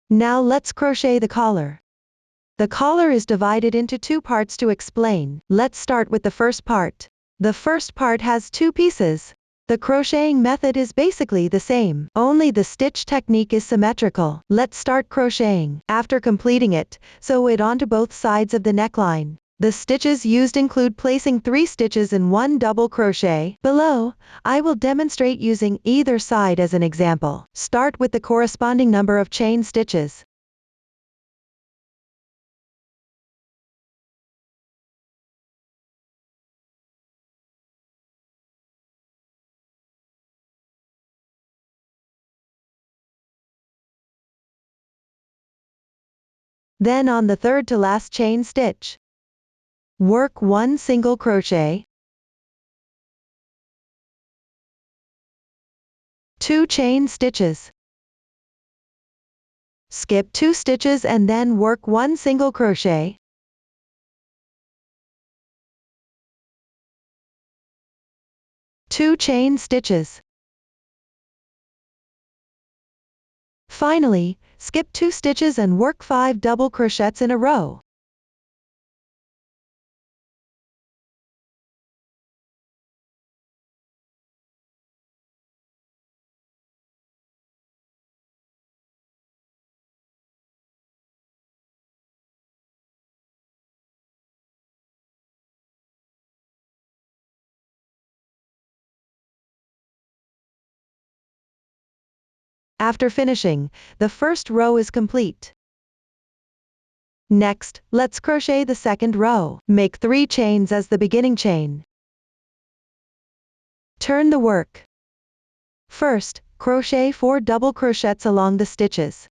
Now let's crochet the collar. The collar is divided into two parts to explain. Let's start with the first part. The first part has two pieces. The crocheting method is basically the same, only the stitch technique is symmetrical. Let's start crocheting. After completing it, sew it onto both sides of the neckline. The stitches used include placing 3 stitches in 1 double crochet. Below, I will demonstrate using either side as an example. Start with the corresponding number of chain stitches. Then on the third to last chain stitch, work 1 single crochet, 2 chain stitches, skip 2 stitches and then work 1 single crochet, 2 chain stitches. Finally, skip 2 stitches and work 5 double crochets in a row. After finishing, the first row is complete. Next, let's crochet the second row. Make 3 chains as the beginning chain. Turn the work. First, crochet 4 double crochets along the stitches.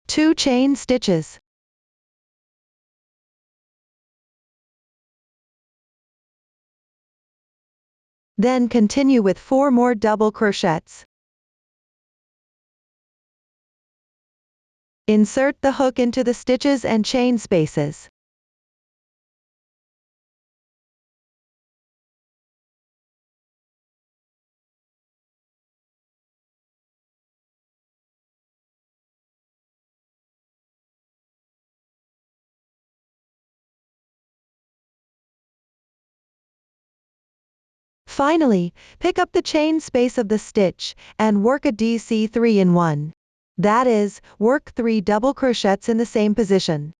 Two chain stitches. Then continue with 4 more double crochets. Insert the hook into the stitches and chain spaces. Finally, pick up the chain space of the stitch, and work a DC 3 in 1. That is, work 3 double crochets in the same position.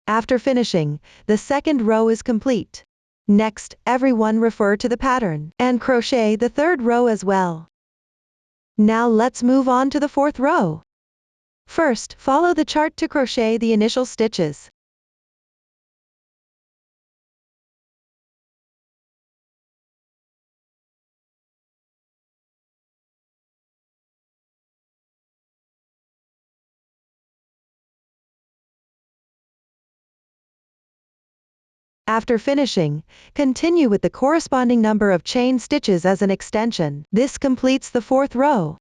After finishing, the second row is complete. Next, everyone refer to the pattern, and crochet the third row as well. Now let's move on to the fourth row. First, follow the chart to crochet the initial stitches. After finishing, continue with the corresponding number of chain stitches as an extension. This completes the fourth row.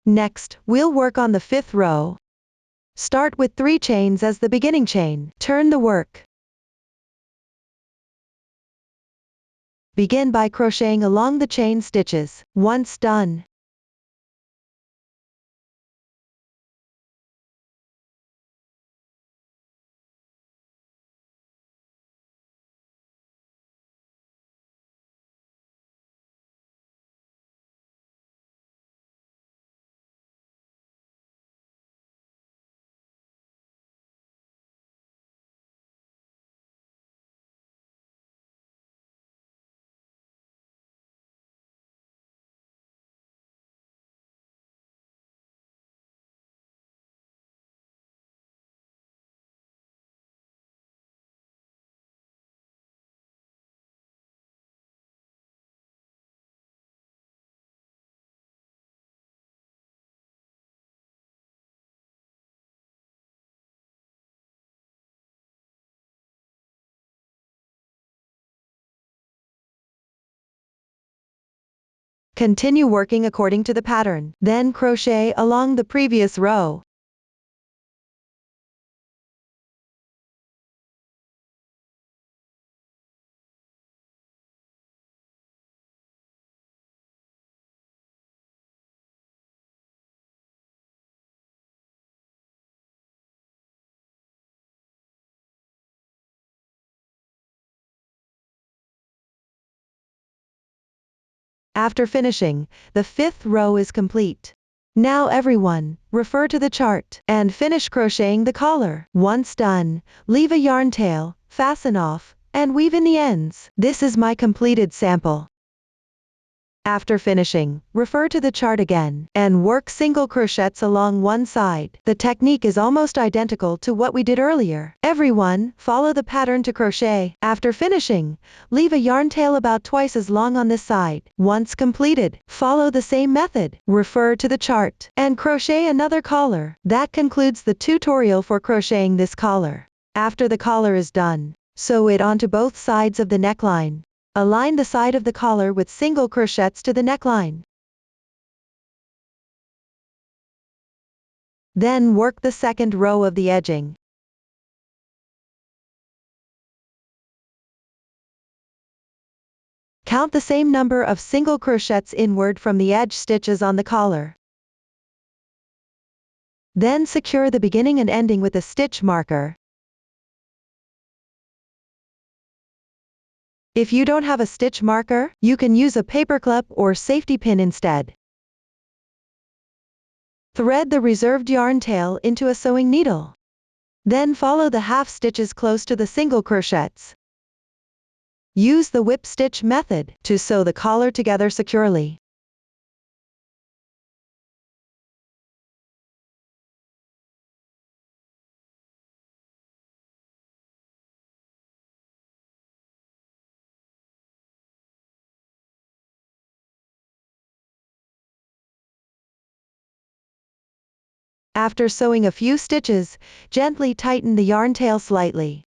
Next, we'll work on the fifth row. Start with 3 chains as the beginning chain. Turn the work. Begin by crocheting along the chain stitches. Once done, Continue working according to the pattern. Then crochet along the previous row. After finishing, the 5th row is complete. Now everyone, refer to the chart and finish crocheting the collar. Once done, leave a yarn tail, fasten off, and weave in the ends. This is my completed sample. After finishing, refer to the chart again and work single crochets along one side. The technique is almost identical to what we did earlier. Everyone, follow the pattern to crochet. After finishing, leave a yarn tail about twice as long on this side. Once completed, follow the same method. Refer to the chart and crochet another collar. That concludes the tutorial for crocheting this collar. After the collar is done, sew it onto both sides of the neckline. Align the side of the collar with single crochets to the neckline. Then work the 2nd row of the edging. Count the same number of single crochets inward from the edge stitches on the collar. Then secure the beginning and ending with a stitch marker. If you don't have a stitch marker, you can use a paper clip or safety pin instead. Thread the reserved yarn tail into a sewing needle. Then follow the half stitches close to the single crochets. Use the whip stitch method to sew the collar together securely. After sewing a few stitches, gently tighten the yarn tail slightly.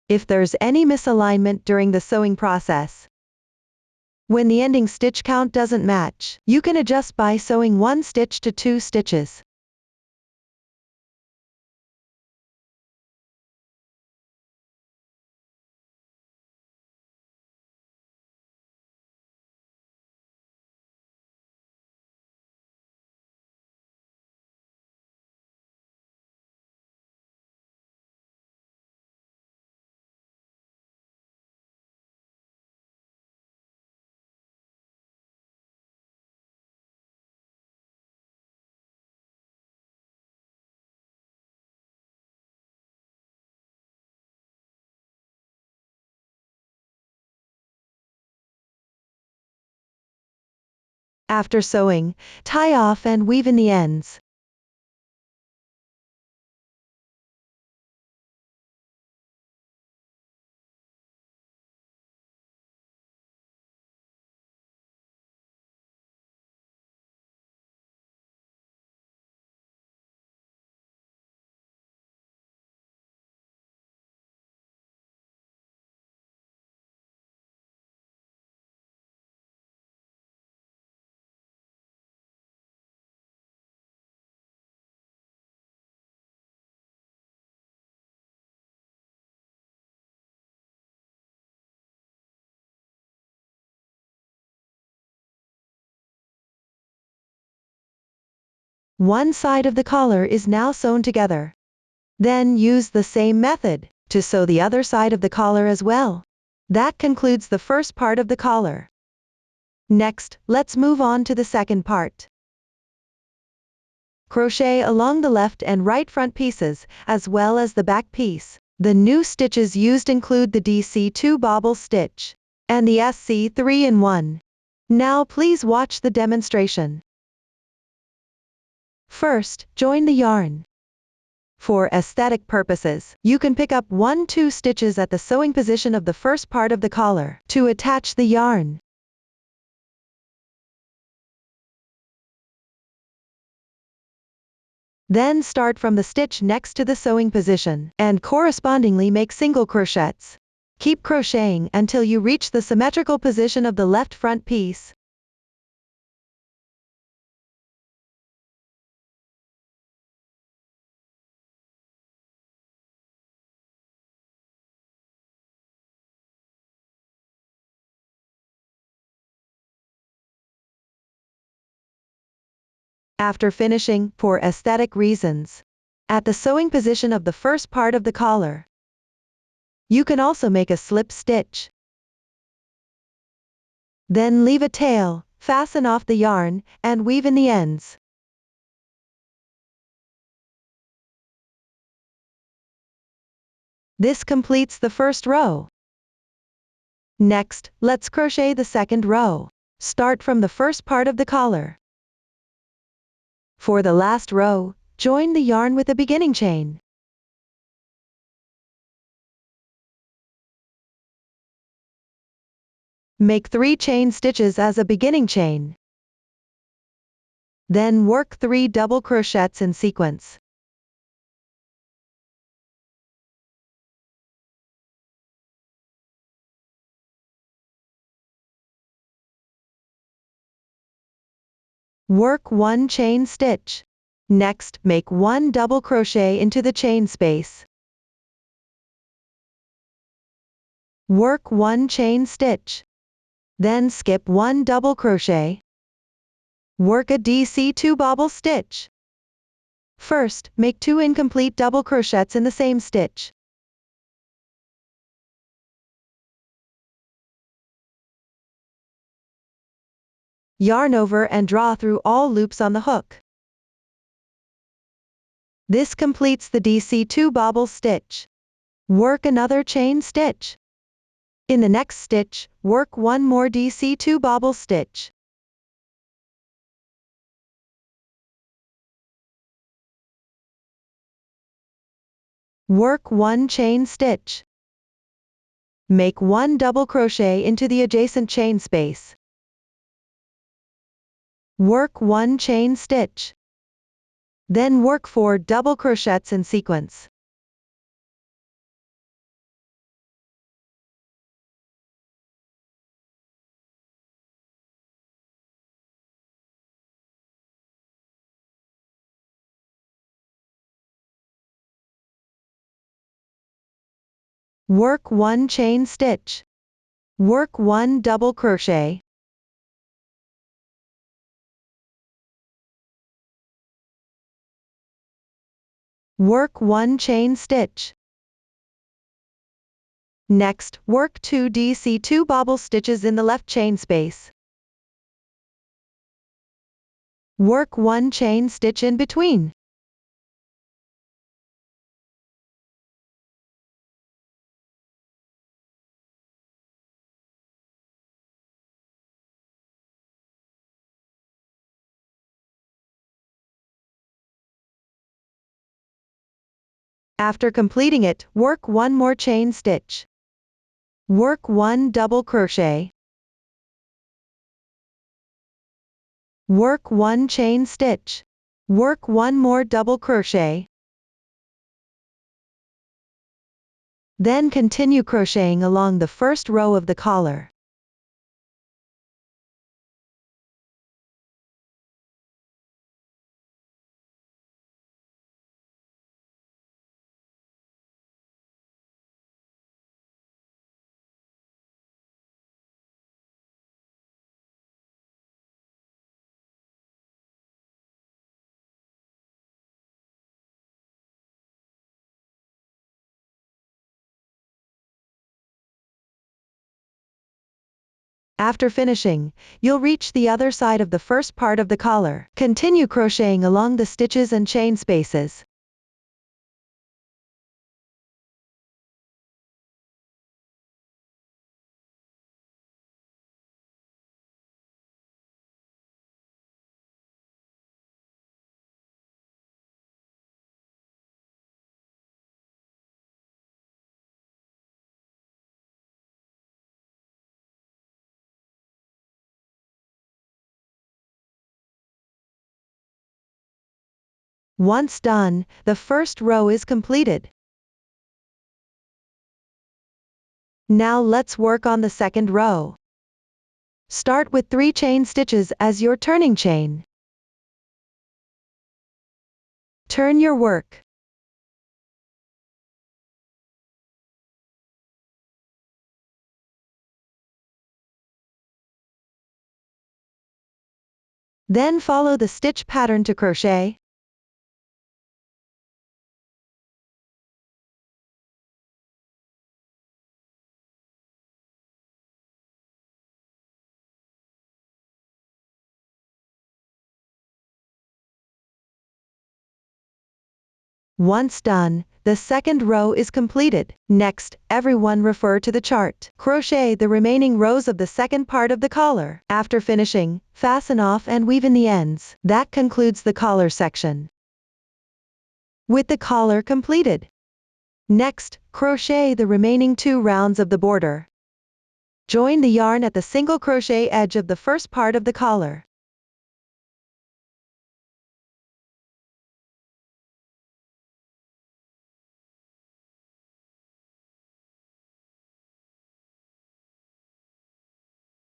If there's any misalignment during the sewing process, when the ending stitch count doesn't match, you can adjust by sewing 1 stitch to 2 stitches. After sewing, tie off and weave in the ends. One side of the collar is now sewn together. Then use the same method to sew the other side of the collar as well. That concludes the first part of the collar. Next, let's move on to the second part. Crochet along the left and right front pieces, as well as the back piece. The new stitches used include the DC2 bobble stitch and the SC3-in-1. Now please watch the demonstration. First, join the yarn. For aesthetic purposes, you can pick up 1-2 stitches at the sewing position of the first part of the collar to attach the yarn. Then start from the stitch next to the sewing position, and correspondingly make single crochets. Keep crocheting until you reach the symmetrical position of the left front piece. After finishing, for aesthetic reasons, at the sewing position of the first part of the collar, you can also make a slip stitch. Then leave a tail, fasten off the yarn, and weave in the ends. This completes the first row. Next, let's crochet the second row. Start from the first part of the collar. For the last row, join the yarn with a beginning chain. Make 3 chain stitches as a beginning chain. Then work 3 double crochets in sequence. Work 1 chain stitch. Next, make 1 double crochet into the chain space. Work 1 chain stitch. Then skip 1 double crochet. Work a DC2 bobble stitch. First, make 2 incomplete double crochets in the same stitch. Yarn over and draw through all loops on the hook. This completes the DC2 bobble stitch. Work another chain stitch. In the next stitch, work 1 more DC2 bobble stitch. Work 1 chain stitch. Make 1 double crochet into the adjacent chain space. Work 1 chain stitch. Then work 4 double crochets in sequence. Work 1 chain stitch. Work 1 double crochet. Work 1 chain stitch. Next, work 2 DC2 bobble stitches in the left chain space. Work 1 chain stitch in between. After completing it, work 1 more chain stitch. Work 1 double crochet. Work 1 chain stitch. Work 1 more double crochet. Then continue crocheting along the first row of the collar. After finishing, you'll reach the other side of the first part of the collar. Continue crocheting along the stitches and chain spaces. Once done, the first row is completed. Now let's work on the second row. Start with 3 chain stitches as your turning chain. Turn your work. Then follow the stitch pattern to crochet. Once done, the second row is completed. Next, everyone refer to the chart. Crochet the remaining rows of the second part of the collar. After finishing, fasten off and weave in the ends. That concludes the collar section. With the collar completed. Next, crochet the remaining 2 rounds of the border. Join the yarn at the single crochet edge of the first part of the collar.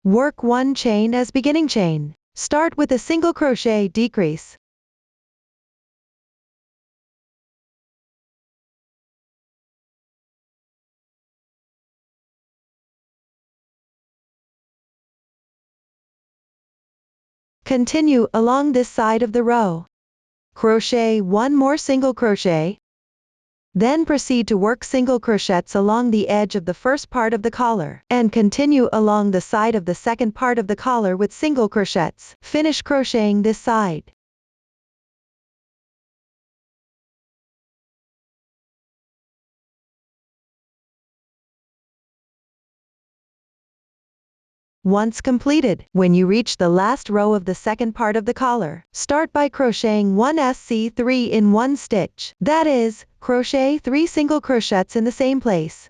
Work 1 chain as beginning chain. Start with a single crochet decrease. Continue along this side of the row. Crochet 1 more single crochet. Then proceed to work single crochets along the edge of the first part of the collar, and continue along the side of the second part of the collar with single crochets. Finish crocheting this side. Once completed, when you reach the last row of the second part of the collar, start by crocheting 1 SC3 in 1 stitch. That is, crochet 3 single crochets in the same place.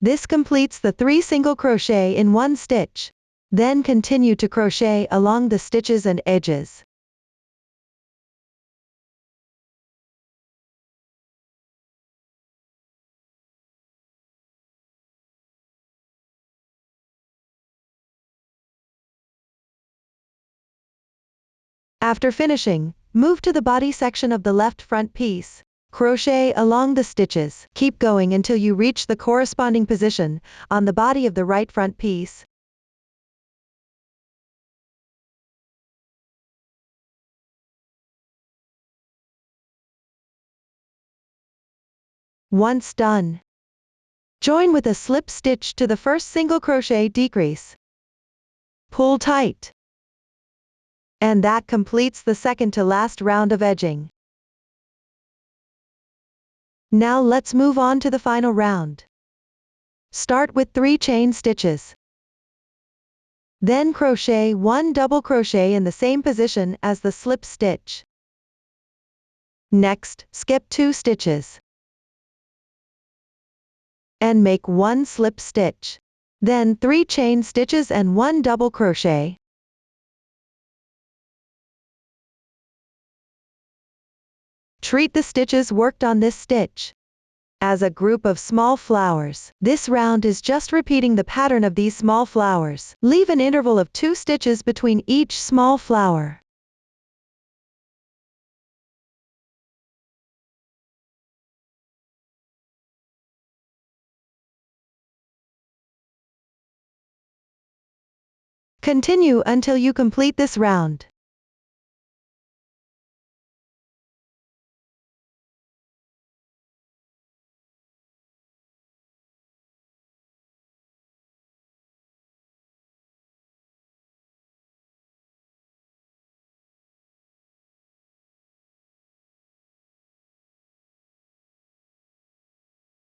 This completes the 3 single crochet in 1 stitch. Then continue to crochet along the stitches and edges. After finishing, move to the body section of the left front piece. Crochet along the stitches. Keep going until you reach the corresponding position on the body of the right front piece. Once done, join with a slip stitch to the first single crochet decrease. Pull tight. And that completes the second to last round of edging. Now let's move on to the final round. Start with 3 chain stitches. Then crochet 1 double crochet in the same position as the slip stitch. Next, skip 2 stitches. And make 1 slip stitch. Then 3 chain stitches and 1 double crochet. Treat the stitches worked on this stitch as a group of small flowers. This round is just repeating the pattern of these small flowers. Leave an interval of 2 stitches between each small flower. Continue until you complete this round.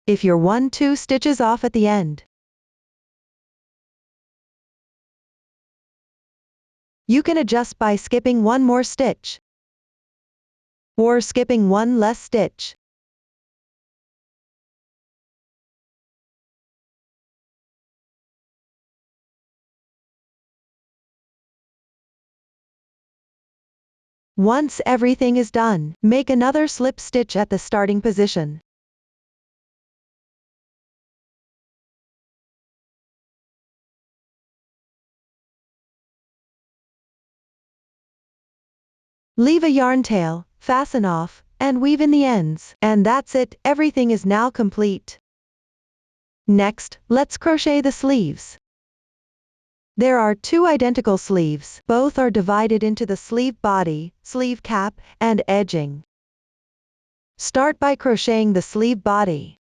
If you're 1-2 stitches off at the end, you can adjust by skipping 1 more stitch or skipping 1 less stitch. Once everything is done, make another slip stitch at the starting position. Leave a yarn tail, fasten off, and weave in the ends. And that's it, everything is now complete. Next, let's crochet the sleeves. There are two identical sleeves. Both are divided into the sleeve body, sleeve cap, and edging. Start by crocheting the sleeve body.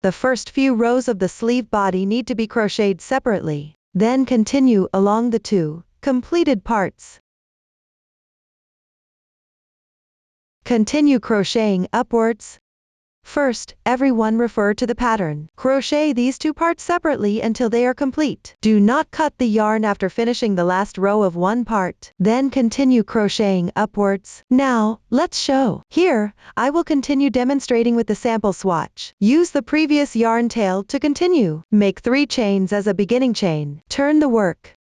The first few rows of the sleeve body need to be crocheted separately. Then continue along the two completed parts. Continue crocheting upwards. First, everyone refer to the pattern. Crochet these two parts separately until they are complete. Do not cut the yarn after finishing the last row of one part. Then continue crocheting upwards. Now, let's show. Here, I will continue demonstrating with the sample swatch. Use the previous yarn tail to continue. Make 3 chains as a beginning chain. Turn the work.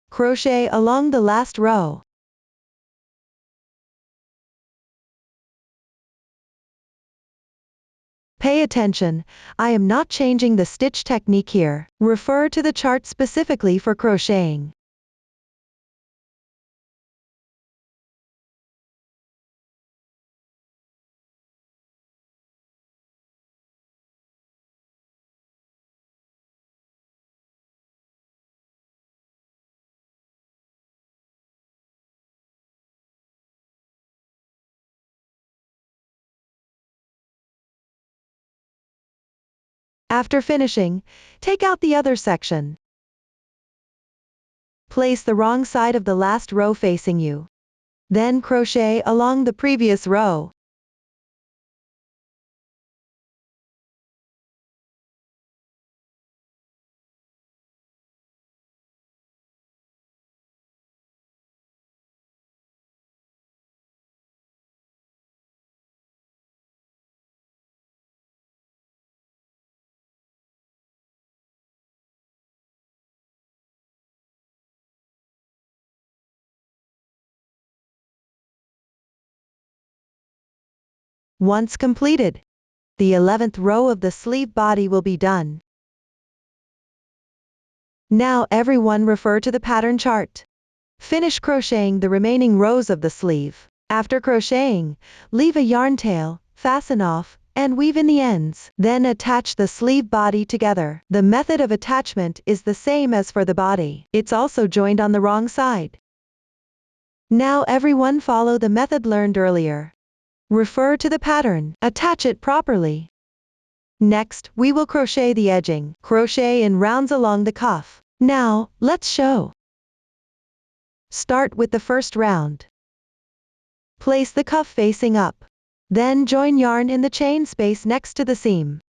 Crochet along the last row. Pay attention, I am not changing the stitch technique here. Refer to the chart specifically for crocheting. After finishing, take out the other section. Place the wrong side of the last row facing you. Then crochet along the previous row. Once completed, the 11th row of the sleeve body will be done. Now everyone refer to the pattern chart. Finish crocheting the remaining rows of the sleeve. After crocheting, leave a yarn tail, fasten off, and weave in the ends. Then attach the sleeve body together. The method of attachment is the same as for the body. It's also joined on the wrong side. Now everyone follow the method learned earlier. Refer to the pattern. Attach it properly. Next, we will crochet the edging. Crochet in rounds along the cuff. Now, let's show. Start with the first round. Place the cuff facing up. Then join yarn in the chain space next to the seam.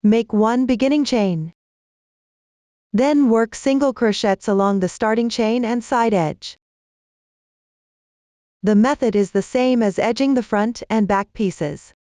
Make 1 beginning chain. Then work single crochets along the starting chain and side edge. The method is the same as edging the front and back pieces.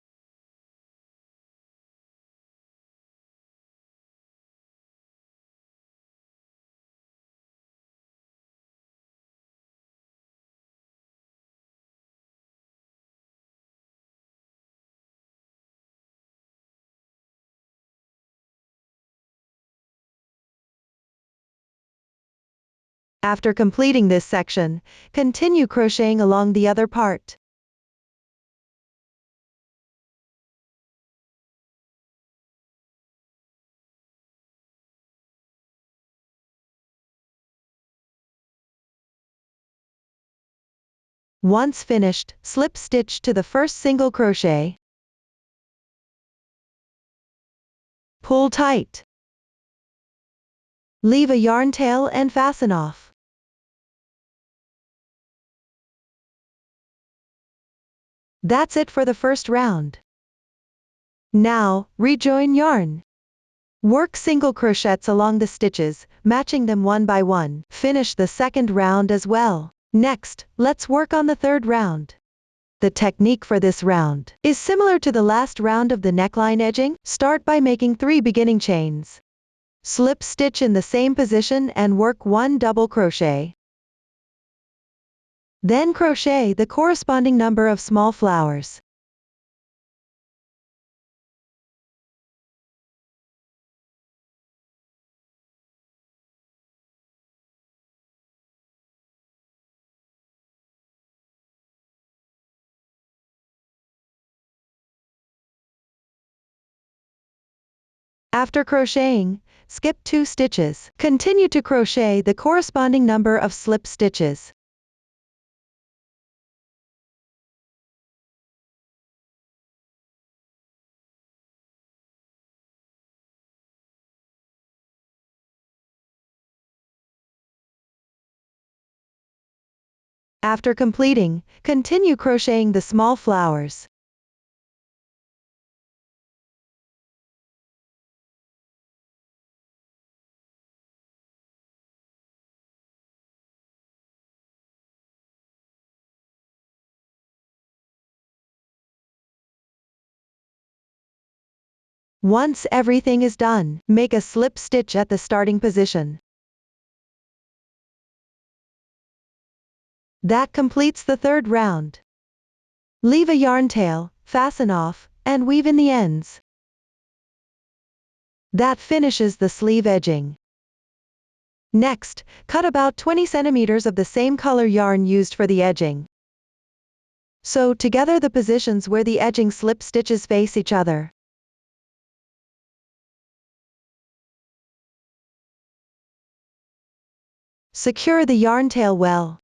After completing this section, continue crocheting along the other part. Once finished, slip stitch to the first single crochet. Pull tight. Leave a yarn tail and fasten off. That's it for the first round. Now, rejoin yarn. Work single crochets along the stitches, matching them one by one. Finish the second round as well. Next, let's work on the third round. The technique for this round is similar to the last round of the neckline edging. Start by making 3 beginning chains. Slip stitch in the same position and work 1 double crochet. Then crochet the corresponding number of small flowers. After crocheting, skip 2 stitches. Continue to crochet the corresponding number of slip stitches. After completing, continue crocheting the small flowers. Once everything is done, make a slip stitch at the starting position. That completes the 3rd round. Leave a yarn tail, fasten off, and weave in the ends. That finishes the sleeve edging. Next, cut about 20 centimeters of the same color yarn used for the edging. Sew together the positions where the edging slip stitches face each other. Secure the yarn tail well.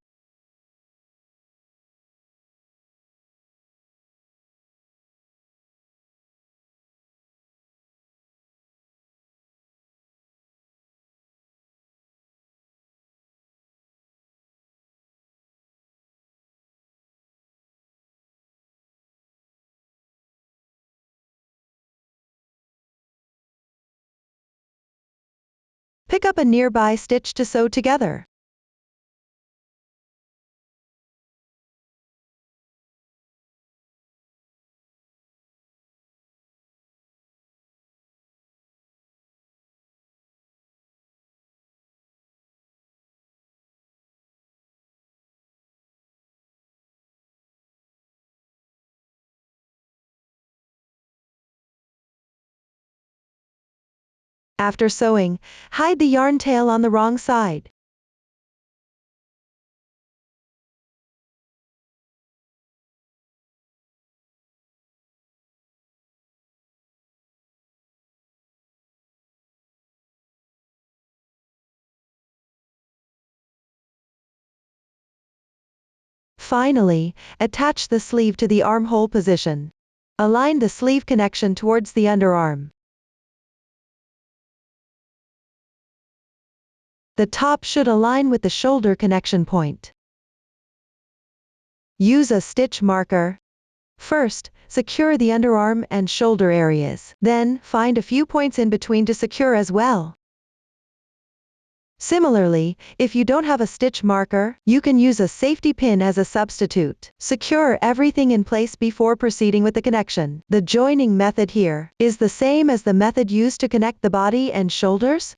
Pick up a nearby stitch to sew together. After sewing, hide the yarn tail on the wrong side. Finally, attach the sleeve to the armhole position. Align the sleeve connection towards the underarm. The top should align with the shoulder connection point. Use a stitch marker. First, secure the underarm and shoulder areas. Then, find a few points in between to secure as well. Similarly, if you don't have a stitch marker, you can use a safety pin as a substitute. Secure everything in place before proceeding with the connection. The joining method here is the same as the method used to connect the body and shoulders.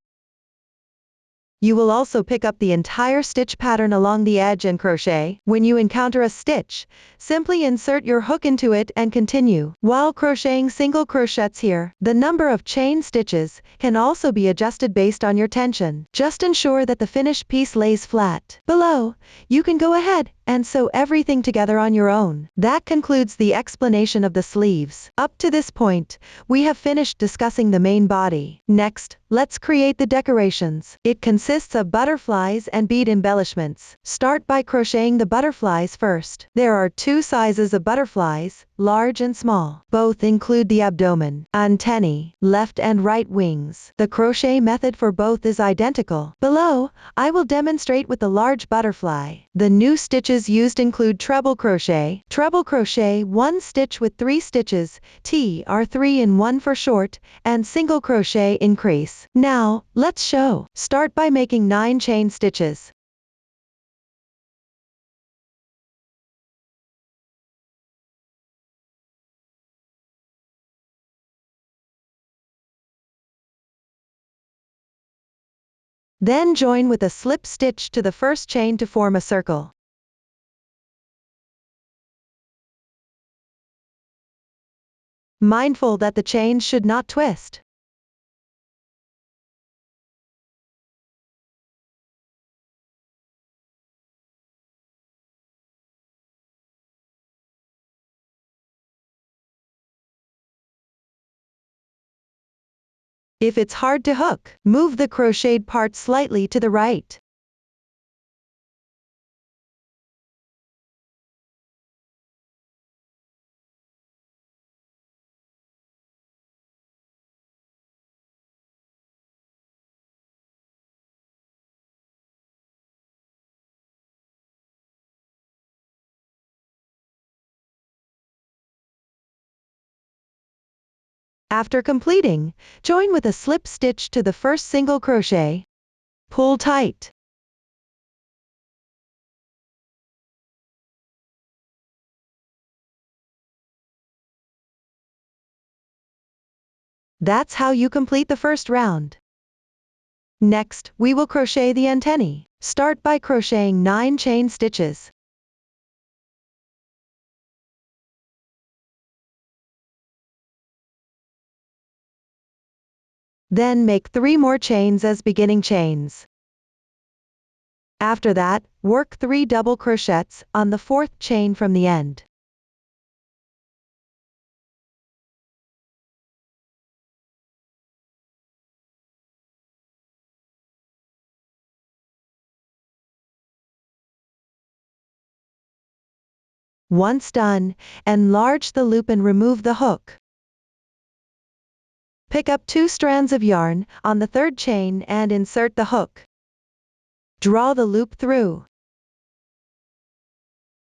You will also pick up the entire stitch pattern along the edge and crochet. When you encounter a stitch, simply insert your hook into it and continue. While crocheting single crochets here, the number of chain stitches can also be adjusted based on your tension. Just ensure that the finished piece lays flat. Below, you can go ahead and sew everything together on your own. That concludes the explanation of the sleeves. Up to this point, we have finished discussing the main body. Next, let's create the decorations. It consists of butterflies and bead embellishments. Start by crocheting the butterflies first. There are 2 sizes of butterflies, large and small. Both include the abdomen, antennae, left and right wings. The crochet method for both is identical. Below, I will demonstrate with the large butterfly. The new stitches used include treble crochet, 1 stitch with 3 stitches, are 3 in 1 for short, and single crochet increase. Now, let's show. Start by making 9 chain stitches. Then join with a slip stitch to the first chain to form a circle. Mindful that the chains should not twist. If it's hard to hook, move the crocheted part slightly to the right. After completing, join with a slip stitch to the first single crochet. Pull tight. That's how you complete the first round. Next, we will crochet the antennae. Start by crocheting 9 chain stitches. Then make 3 more chains as beginning chains. After that, work 3 double crochets on the 4th chain from the end. Once done, enlarge the loop and remove the hook. Pick up 2 strands of yarn on the 3rd chain and insert the hook. Draw the loop through.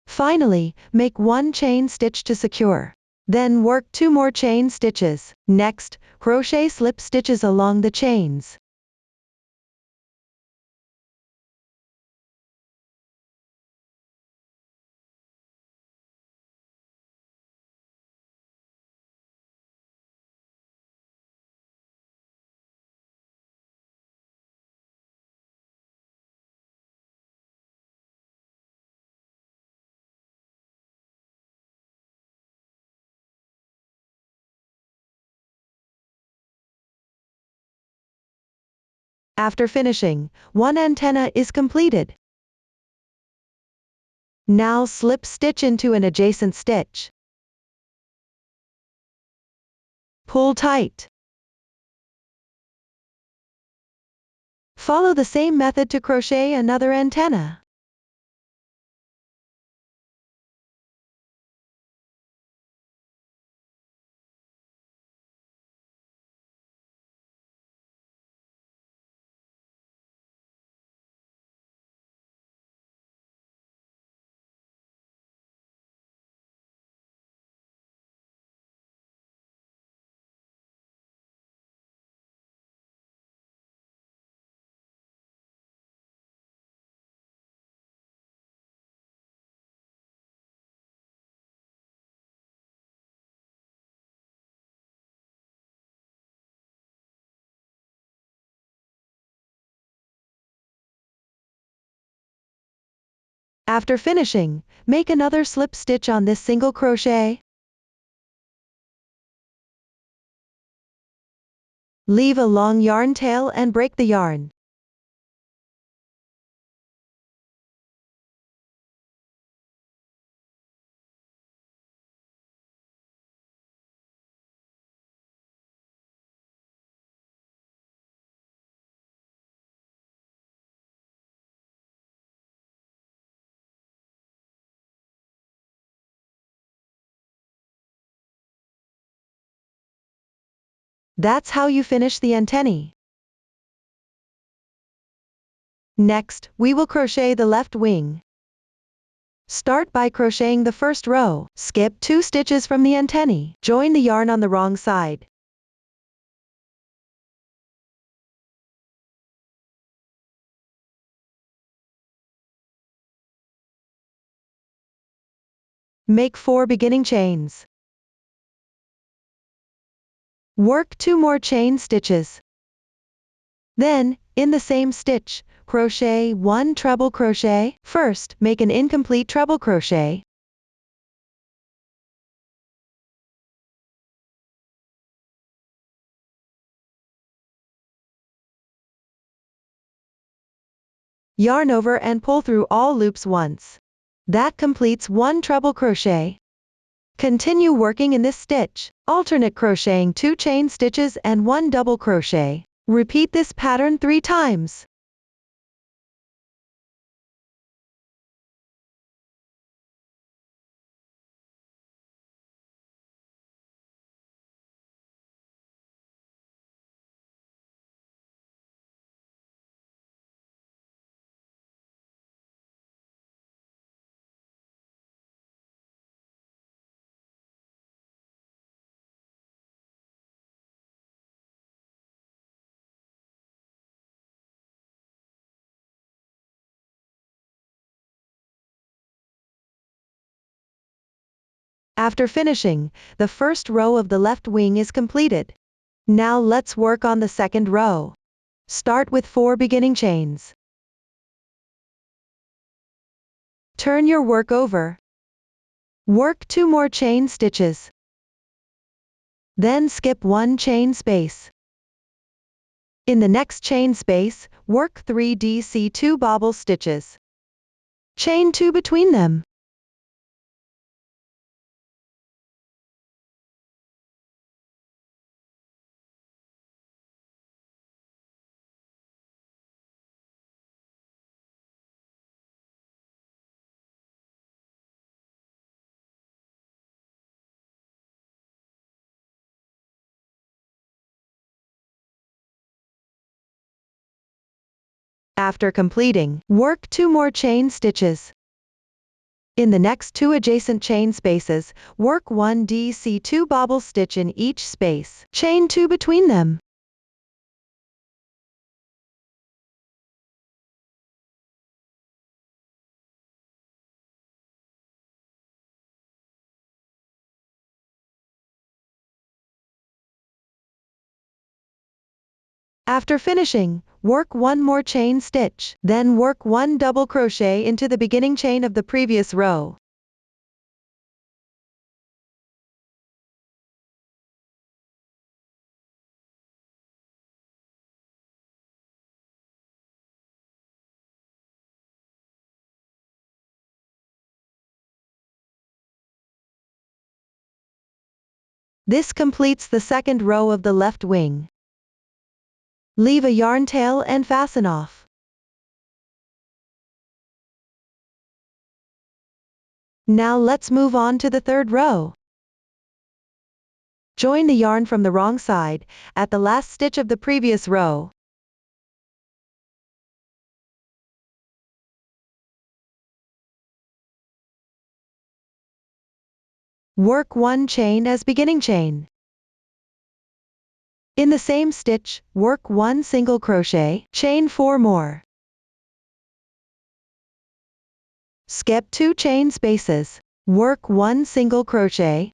Finally, make 1 chain stitch to secure. Then work 2 more chain stitches. Next, crochet slip stitches along the chains. After finishing, 1 antenna is completed. Now slip stitch into an adjacent stitch. Pull tight. Follow the same method to crochet another antenna. After finishing, make another slip stitch on this single crochet. Leave a long yarn tail and break the yarn. That's how you finish the antennae. Next, we will crochet the left wing. Start by crocheting the first row. Skip 2 stitches from the antennae. Join the yarn on the wrong side. Make 4 beginning chains. Work 2 more chain stitches. Then, In the same stitch, crochet 1 treble crochet. First, make an incomplete treble crochet. Yarn over and pull through all loops once. That completes 1 treble crochet. Continue working in this stitch, alternate crocheting 2 chain stitches and 1 double crochet. Repeat this pattern 3 times. After finishing, the first row of the left wing is completed. Now let's work on the second row. Start with 4 beginning chains. Turn your work over. Work 2 more chain stitches. Then skip 1 chain space. In the next chain space, work 3 DC2 bobble stitches. Chain 2 between them. After completing, work 2 more chain stitches. In the next 2 adjacent chain spaces, work 1 DC2 bobble stitch in each space. Chain 2 between them. After finishing, work 1 more chain stitch, then work 1 double crochet into the beginning chain of the previous row. This completes the second row of the left wing. Leave a yarn tail and fasten off. Now let's move on to the third row. Join the yarn from the wrong side, at the last stitch of the previous row. Work 1 chain as beginning chain. In the same stitch, work 1 single crochet, chain 4 more. Skip 2 chain spaces. Work 1 single crochet.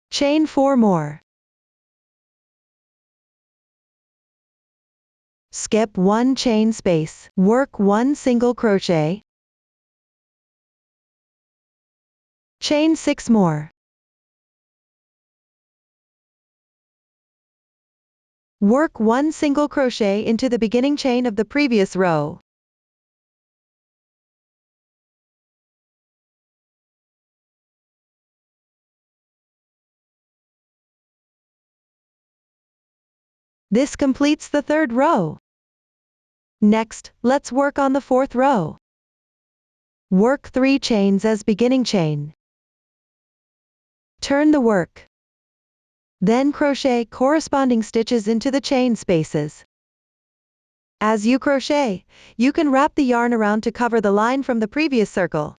Chain 4 more. Skip 1 chain space. Work 1 single crochet. Chain 6 more. Work 1 single crochet into the beginning chain of the previous row. This completes the third row. Next, let's work on the fourth row. Work 3 chains as beginning chain. Turn the work. Then crochet corresponding stitches into the chain spaces. As you crochet, you can wrap the yarn around to cover the line from the previous circle.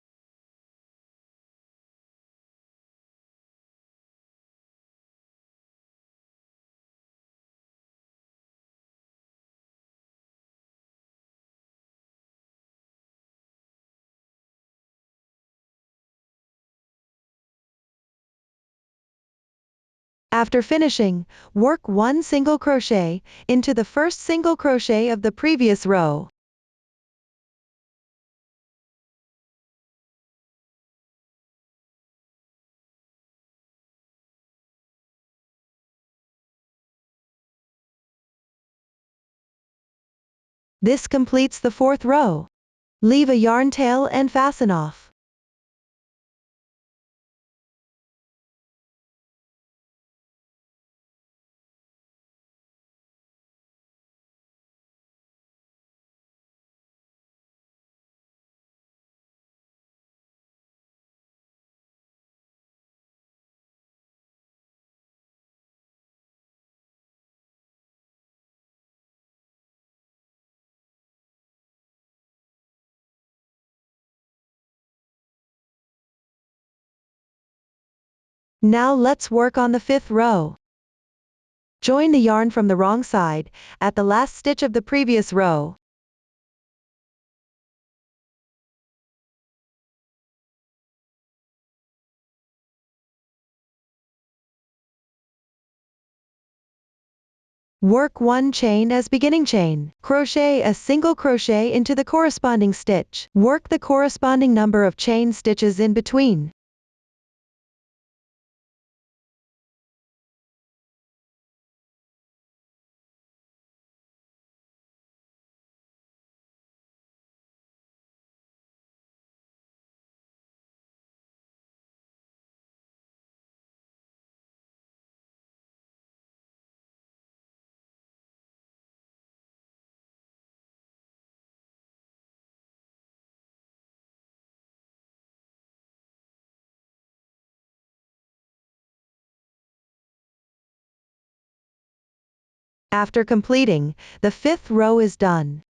After finishing, work 1 single crochet into the first single crochet of the previous row. This completes the 4th row. Leave a yarn tail and fasten off. Now let's work on the 5th row. Join the yarn from the wrong side, at the last stitch of the previous row. Work 1 chain as beginning chain. Crochet a single crochet into the corresponding stitch. Work the corresponding number of chain stitches in between. After completing, the 5th row is done.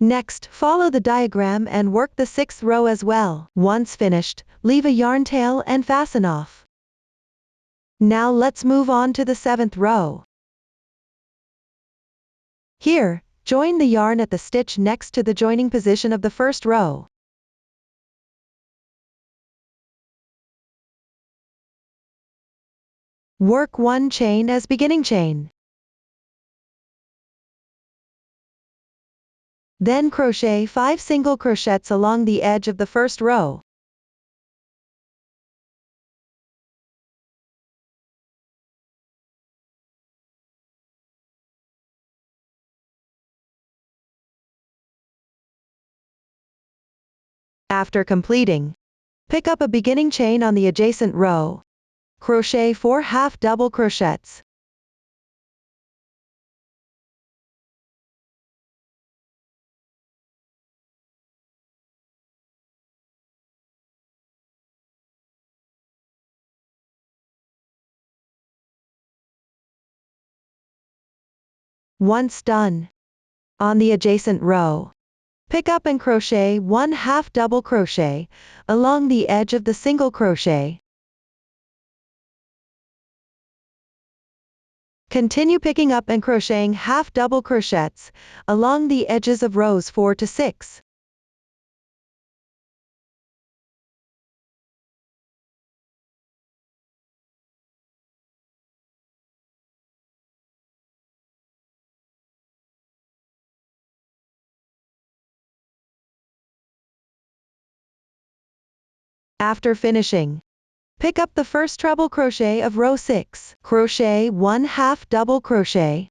Next, follow the diagram and work the 6th row as well. Once finished, leave a yarn tail and fasten off. Now let's move on to the 7th row. Here, join the yarn at the stitch next to the joining position of the 1st row. Work 1 chain as beginning chain. Then crochet 5 single crochets along the edge of the 1st row. After completing, pick up a beginning chain on the adjacent row. Crochet 4 half double crochets. Once done, on the adjacent row, pick up and crochet 1 half double crochet along the edge of the single crochet. Continue picking up and crocheting half double crochets along the edges of rows 4 to 6. After finishing, pick up the first treble crochet of row 6. Crochet 1 half double crochet.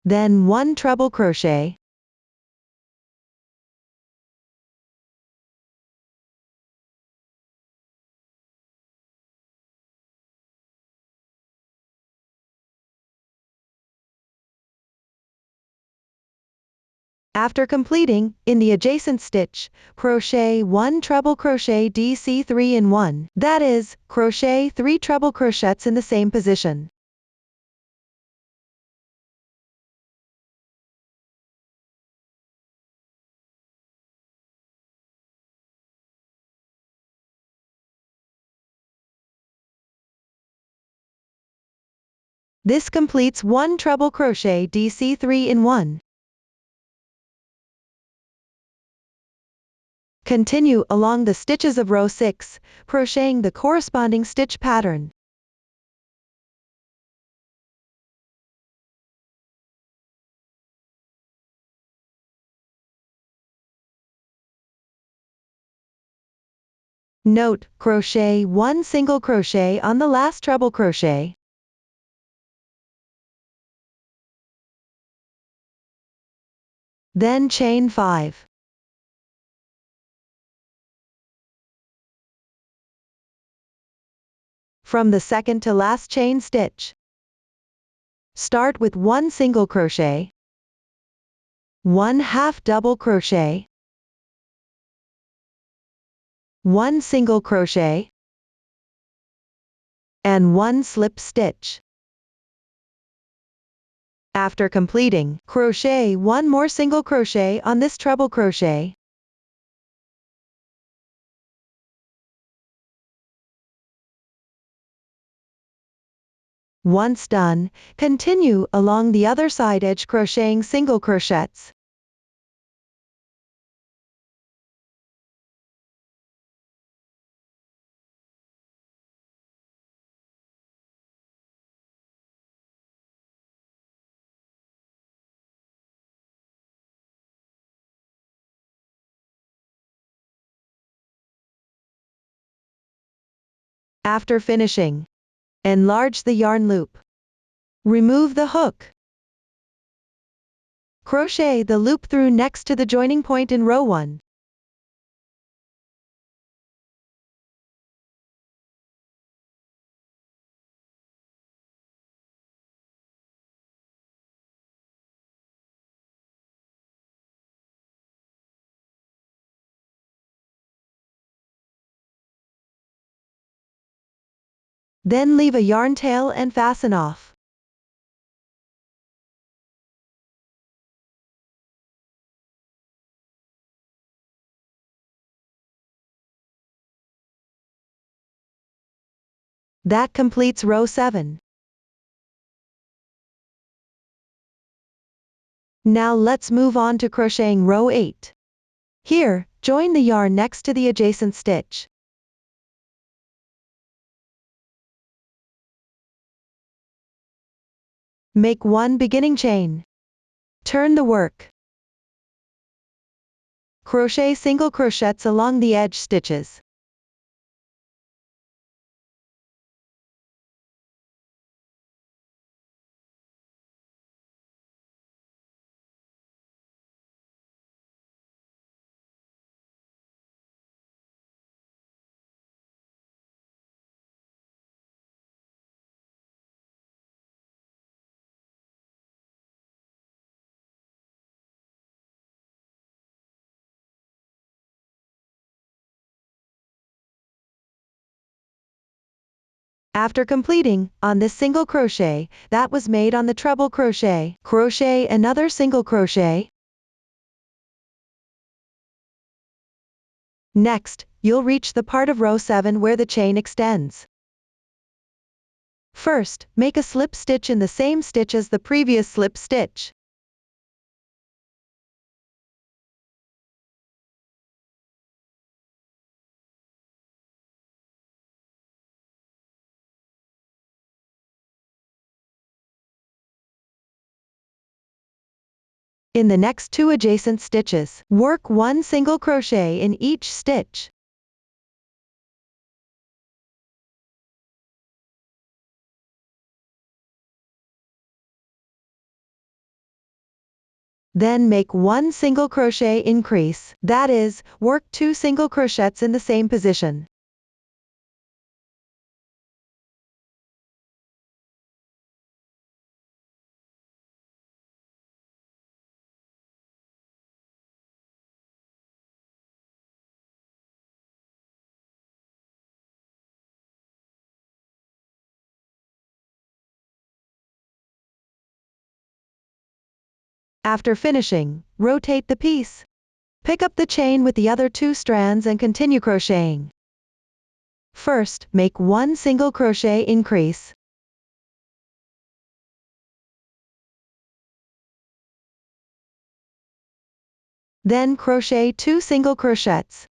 Then 1 treble crochet. After completing, in the adjacent stitch, crochet 1 treble crochet DC3 in 1, that is, crochet 3 treble crochets in the same position. This completes 1 treble crochet DC3 in 1. Continue along the stitches of row 6, crocheting the corresponding stitch pattern. Note, crochet 1 single crochet on the last treble crochet. Then chain 5. From the second to last chain stitch, start with 1 single crochet, 1 half double crochet, 1 single crochet, and 1 slip stitch. After completing, crochet 1 more single crochet on this treble crochet. Once done, continue along the other side edge crocheting single crochets. After finishing, enlarge the yarn loop. Remove the hook. Crochet the loop through next to the joining point in row 1. Then leave a yarn tail and fasten off. That completes row 7. Now let's move on to crocheting row 8. Here, join the yarn next to the adjacent stitch. Make 1 beginning chain. Turn the work. Crochet single crochets along the edge stitches. After completing, on this single crochet, that was made on the treble crochet, crochet another single crochet. Next, you'll reach the part of row 7 where the chain extends. First, make a slip stitch in the same stitch as the previous slip stitch. In the next 2 adjacent stitches, work 1 single crochet in each stitch. Then make 1 single crochet increase, that is, work 2 single crochets in the same position. After finishing, rotate the piece. Pick up the chain with the other 2 strands and continue crocheting. First, make 1 single crochet increase. Then crochet 2 single crochets.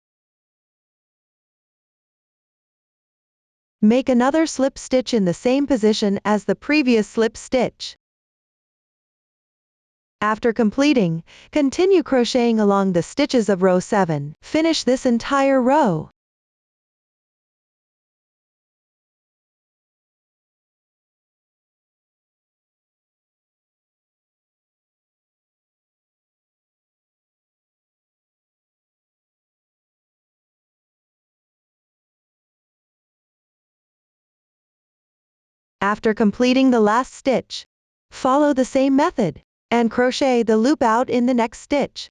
Make another slip stitch in the same position as the previous slip stitch. After completing, continue crocheting along the stitches of row 7. Finish this entire row. After completing the last stitch, follow the same method and crochet the loop out in the next stitch.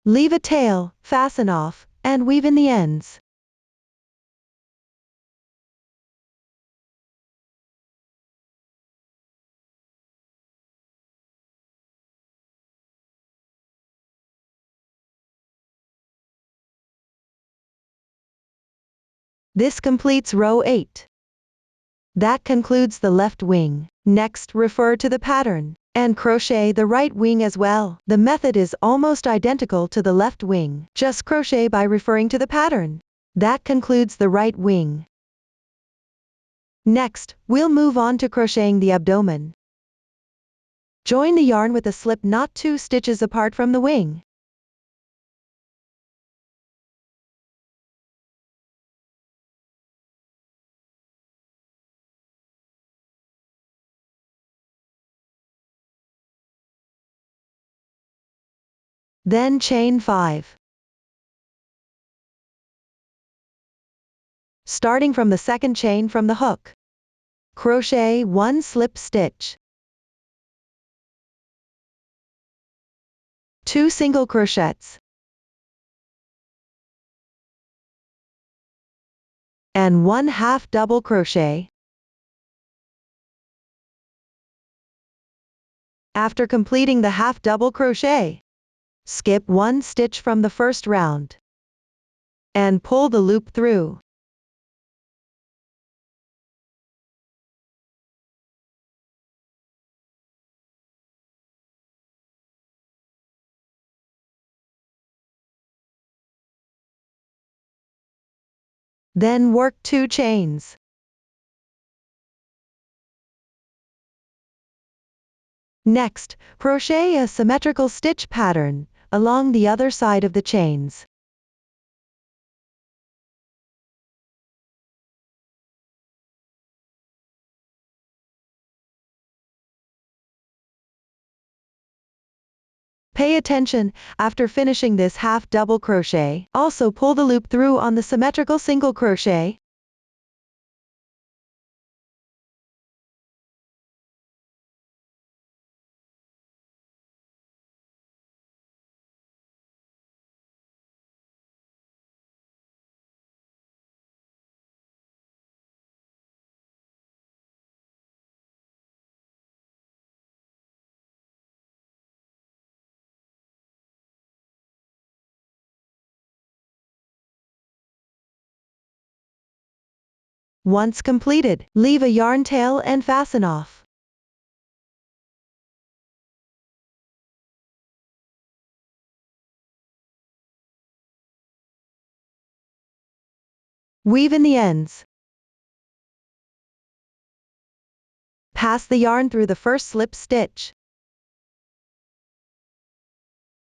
Leave a tail, fasten off, and weave in the ends. This completes row 8. That concludes the left wing. Next, refer to the pattern and crochet the right wing as well. The method is almost identical to the left wing. Just crochet by referring to the pattern. That concludes the right wing. Next, we'll move on to crocheting the abdomen. Join the yarn with a slip knot 2 stitches apart from the wing. Then chain 5. Starting from the second chain from the hook. Crochet 1 slip stitch. 2 single crochets. And 1 half double crochet. After completing the half double crochet, skip 1 stitch from the first round and pull the loop through. Then work 2 chains. Next, crochet a symmetrical stitch pattern along the other side of the chains. Pay attention, after finishing this half double crochet, also pull the loop through on the symmetrical single crochet. Once completed, leave a yarn tail and fasten off. Weave in the ends. Pass the yarn through the first slip stitch.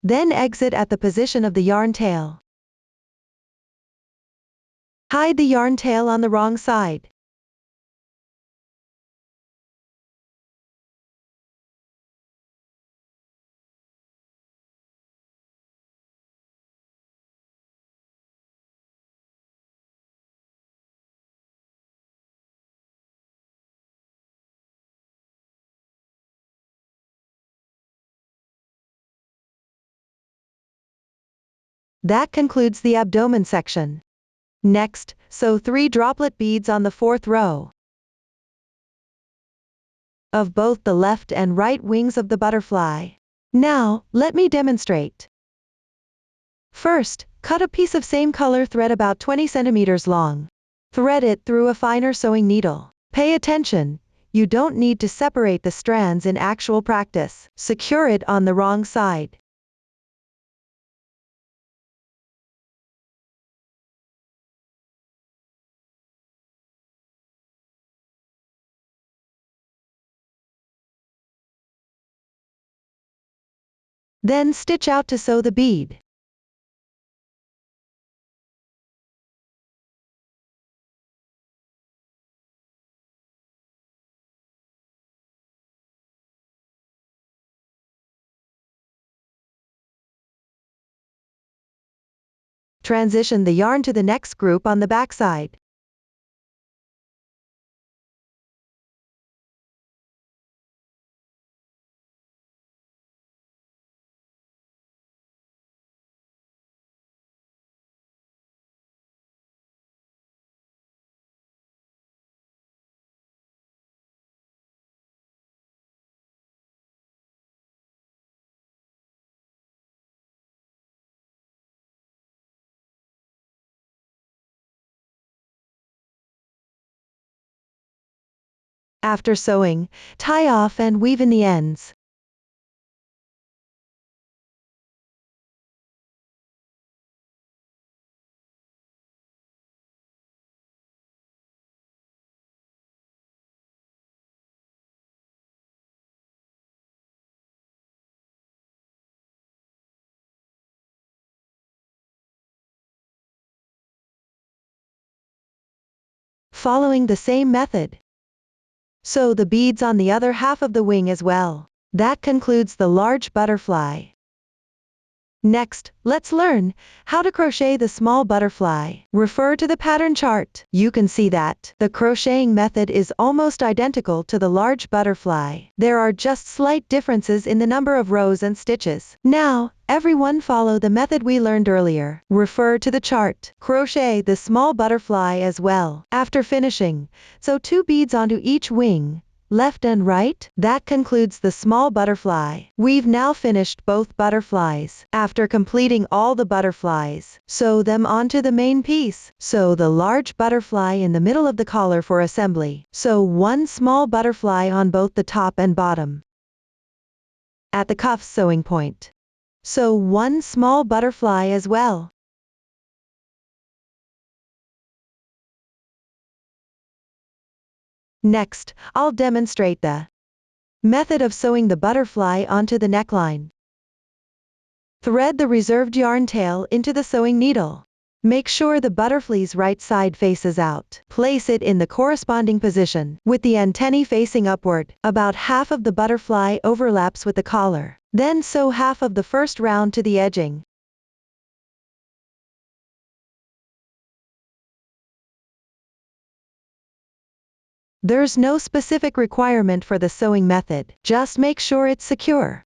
Then exit at the position of the yarn tail. Hide the yarn tail on the wrong side. That concludes the abdomen section. Next, sew 3 droplet beads on the 4th row of both the left and right wings of the butterfly. Now, let me demonstrate. First, cut a piece of same color thread about 20 centimeters long. Thread it through a finer sewing needle. Pay attention, You don't need to separate the strands in actual practice. Secure it on the wrong side. Then stitch out to sew the bead. Transition the yarn to the next group on the back side. After sewing, tie off and weave in the ends. Following the same method, sew the beads on the other half of the wing as well. That concludes the large butterfly. Next, let's learn how to crochet the small butterfly. Refer to the pattern chart. You can see that the crocheting method is almost identical to the large butterfly. There are just slight differences in the number of rows and stitches. Now, everyone follow the method we learned earlier. Refer to the chart. Crochet the small butterfly as well. After finishing, sew 2 beads onto each wing, left and right. That concludes the small butterfly. We've now finished both butterflies. After completing all the butterflies, sew them onto the main piece. Sew the large butterfly in the middle of the collar for assembly. Sew 1 small butterfly on both the top and bottom. At the cuff sewing point, sew 1 small butterfly as well. Next, I'll demonstrate the method of sewing the butterfly onto the neckline. Thread the reserved yarn tail into the sewing needle. Make sure the butterfly's right side faces out. Place it in the corresponding position, with the antennae facing upward. About half of the butterfly overlaps with the collar. Then sew half of the first round to the edging. There's no specific requirement for the sewing method, just make sure it's secure.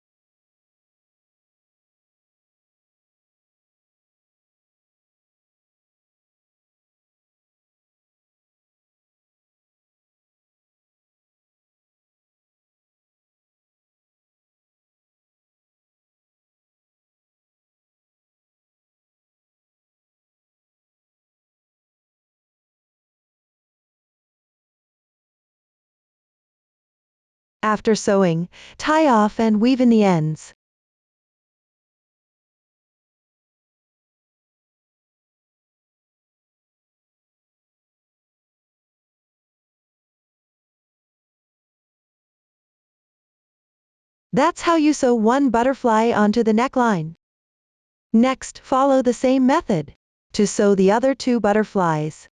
After sewing, tie off and weave in the ends. That's how you sew 1 butterfly onto the neckline. Next, follow the same method to sew the other 2 butterflies.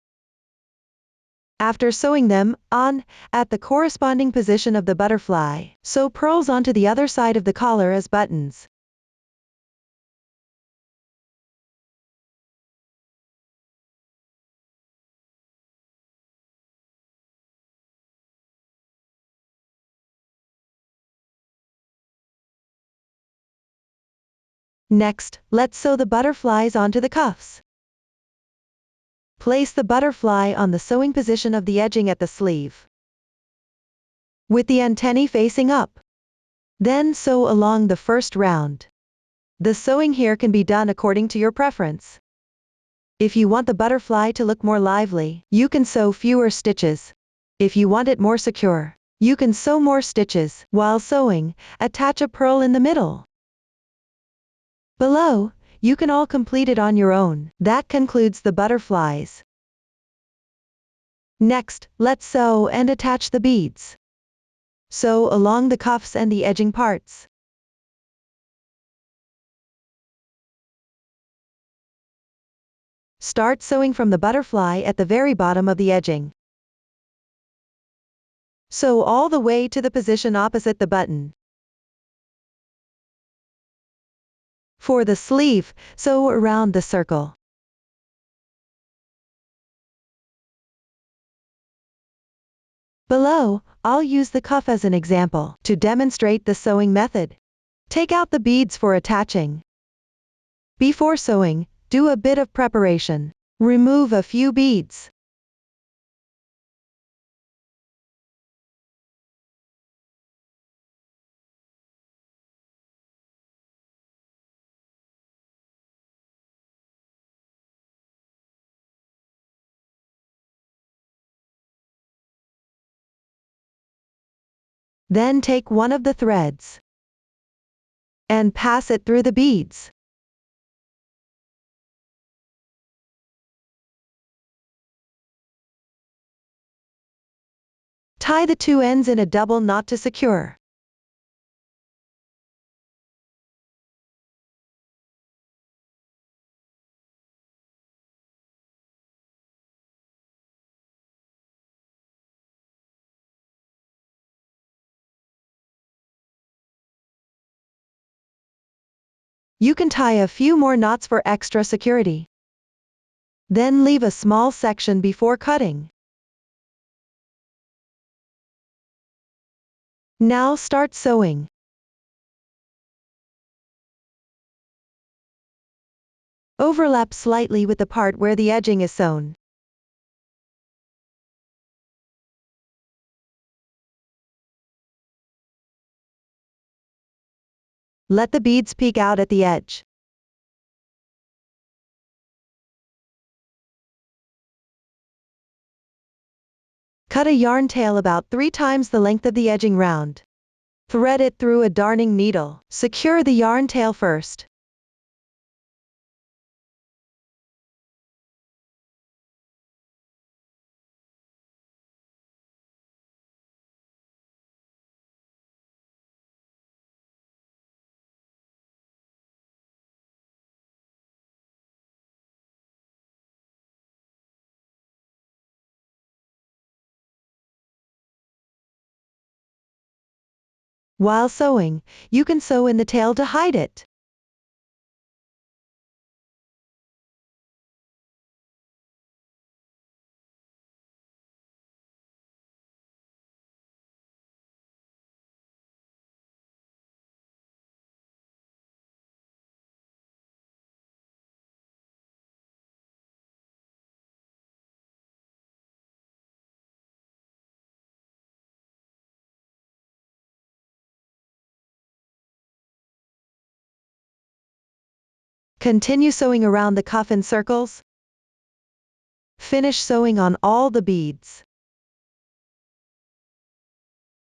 After sewing them on at the corresponding position of the butterfly, sew pearls onto the other side of the collar as buttons. Next, let's sew the butterflies onto the cuffs. Place the butterfly on the sewing position of the edging at the sleeve, with the antennae facing up. Then sew along the first round. The sewing here can be done according to your preference. If you want the butterfly to look more lively, you can sew fewer stitches. If you want it more secure, You can sew more stitches. While sewing, attach a purl in the middle. Below, you can all complete it on your own. That concludes the butterflies. Next, let's sew and attach the beads. Sew along the cuffs and the edging parts. Start sewing from the butterfly at the very bottom of the edging. Sew all the way to the position opposite the button. For the sleeve, sew around the circle. Below, I'll use the cuff as an example to demonstrate the sewing method. Take out the beads for attaching. Before sewing, do a bit of preparation. Remove a few beads. Then take one of the threads and pass it through the beads. Tie the two ends in a double knot to secure. You can tie a few more knots for extra security. Then leave a small section before cutting. Now start sewing. Overlap slightly with the part where the edging is sewn. Let the beads peek out at the edge. Cut a yarn tail about 3 times the length of the edging round. Thread it through a darning needle. Secure the yarn tail first. While sewing, you can sew in the tail to hide it. Continue sewing around the cuff in circles. Finish sewing on all the beads.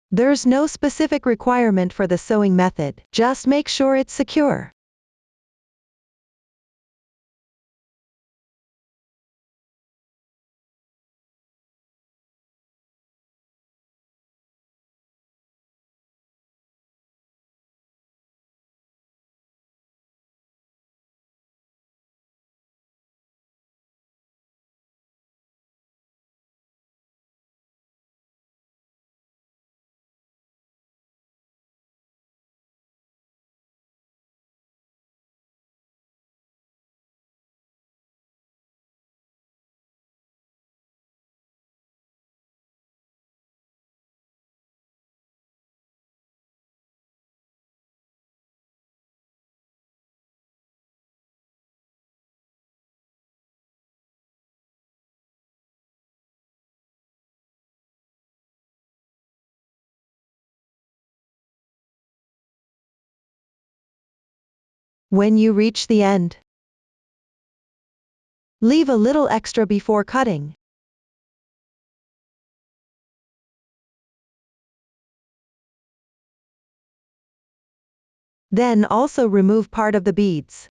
There's no specific requirement for the sewing method, just make sure it's secure. When you reach the end, leave a little extra before cutting. Then also remove part of the beads.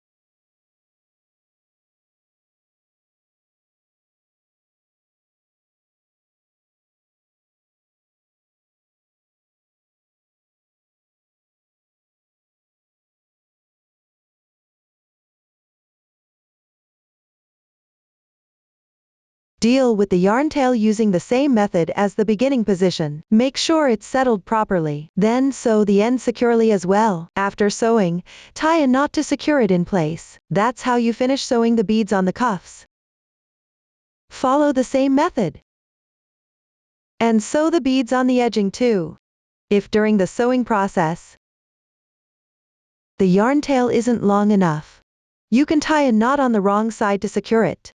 Deal with the yarn tail using the same method as the beginning position. Make sure it's settled properly. Then sew the end securely as well. After sewing, tie a knot to secure it in place. That's how you finish sewing the beads on the cuffs. Follow the same method. And sew the beads on the edging too. If during the sewing process, the yarn tail isn't long enough, you can tie a knot on the wrong side to secure it.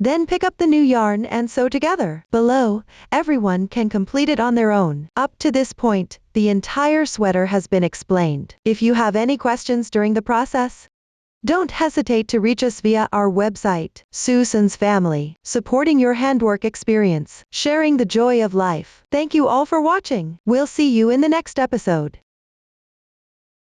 Then pick up the new yarn and sew together. Below, everyone can complete it on their own. Up to this point, the entire sweater has been explained. If you have any questions during the process, don't hesitate to reach us via our website. Susan's Family, supporting your handwork experience, sharing the joy of life. Thank you all for watching. We'll see you in the next episode.